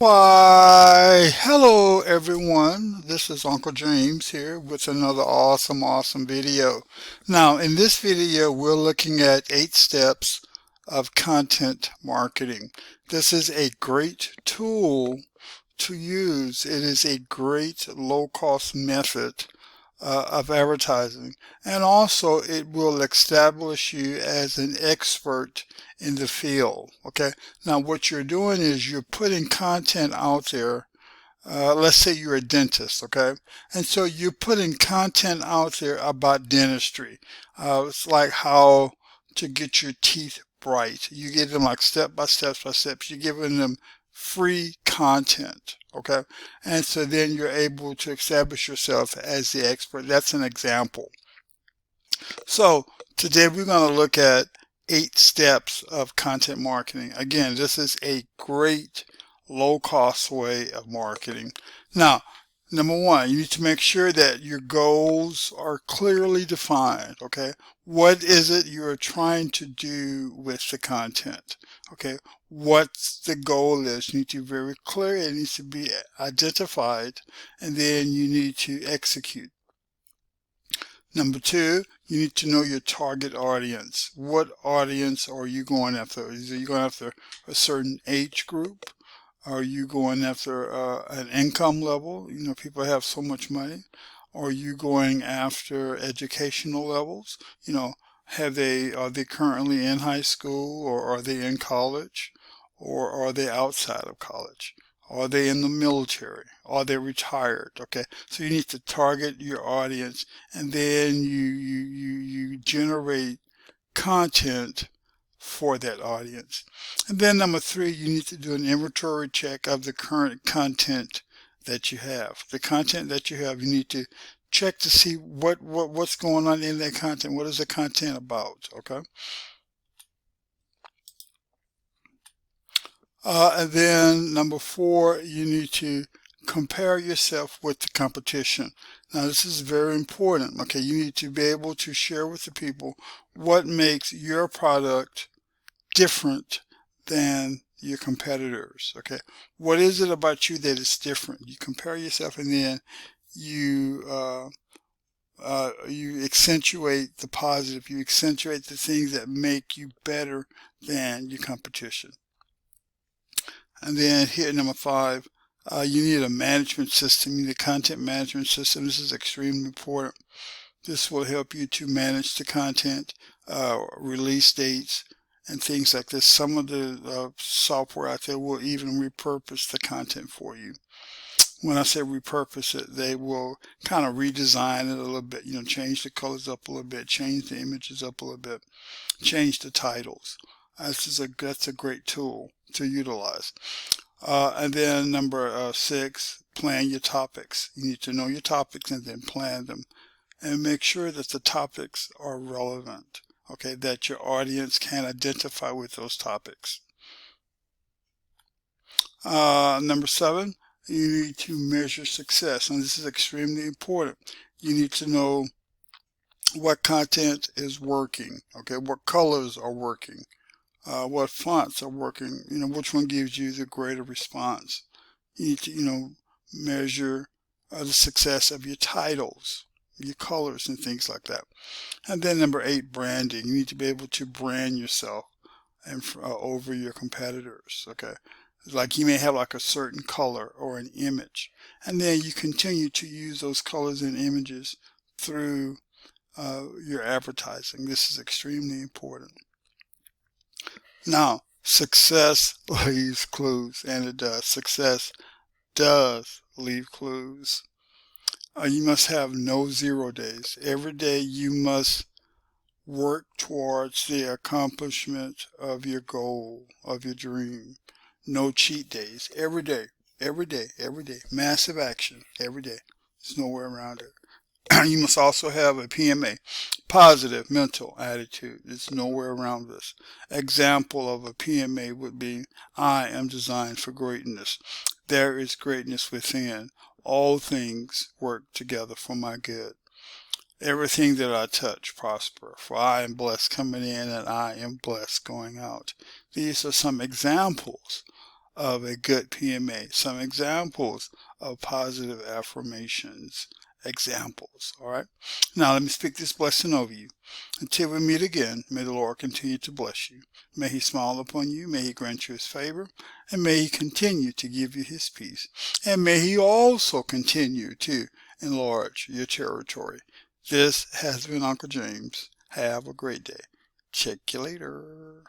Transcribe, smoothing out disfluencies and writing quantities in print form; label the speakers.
Speaker 1: Why, hello everyone. This is Uncle James here with another awesome video. Now, in this video, we're looking at 8 steps of content marketing. This is a great tool to use. It is a great low-cost method of advertising, and also it will establish you as an expert in the field. Okay, now what you're doing is you're putting content out there. Let's say you're a dentist, okay, and so you're putting content out there about dentistry. It's like how to get your teeth bright. You give them like step by steps. You're giving them free content, okay, and so then you're able to establish yourself as the expert. That's an example. So today we're going to look at 8 steps of content marketing. Again, this is a great low cost way of marketing. Now, number one, you need to make sure that your goals are clearly defined. Okay, what is it you're trying to do with the content? Okay, what the goal is. You need to be very clear. It needs to be identified, and then you need to execute. Number two, you need to know your target audience. What audience are you going after? Is you going after a certain age group? Are you going after an income level? You know, people have so much money. Are you going after educational levels? You know, are they currently in high school, or are they in college, or are they outside of college? Are they in the military? Are they retired? Okay, so you need to target your audience, and then you generate content for that audience. And then number three, you need to do an inventory check of the current content that you have. The content that you have, you need to check to see what's going on in that content. What is the content about? Okay. And then number four, you need to compare yourself with the competition. Now, this is very important. Okay, you need to be able to share with the people what makes your product different than your competitors. Okay, what is it about you that is different? You compare yourself, and then you you accentuate the positive. You accentuate the things that make you better than your competition. And then here, number five, you need a management system. You need a content management system. This is extremely important. This will help you to manage the content, release dates, and things like this. Some of the software out there will even repurpose the content for you. When I say repurpose it, they will kind of redesign it a little bit, you know, change the colors up a little bit, change the images up a little bit, change the titles. That's a great tool to utilize. And then number six, plan your topics. You need to know your topics and then plan them, and make sure that the topics are relevant. Okay, that your audience can identify with those topics. Number seven, you need to measure success, and this is extremely important. You need to know what content is working. Okay, what colors are working. What fonts are working, you know, which one gives you the greater response. You need to, you know, measure the success of your titles, your colors, and things like that. And then number eight, branding. You need to be able to brand yourself and over your competitors. Okay, like you may have like a certain color or an image, and then you continue to use those colors and images through your advertising. This is extremely important. Now, success leaves clues, and it does. Success does leave clues. You must have no 0 days. Every day you must work towards the accomplishment of your goal, of your dream. No cheat days. Every day. Massive action every day. There's nowhere around it. You must also have a PMA, positive mental attitude. There's nowhere around this. Example of a PMA would be, I am designed for greatness. There is greatness within. All things work together for my good. Everything that I touch prosper, for I am blessed coming in and I am blessed going out. These are some examples of a good PMA. Some examples of positive affirmations. Examples. All right. Now let me speak this blessing over you. Until we meet again, may the Lord continue to bless you. May He smile upon you. May He grant you His favor. And may He continue to give you His peace. And may He also continue to enlarge your territory. This has been Uncle James. Have a great day. Check you later.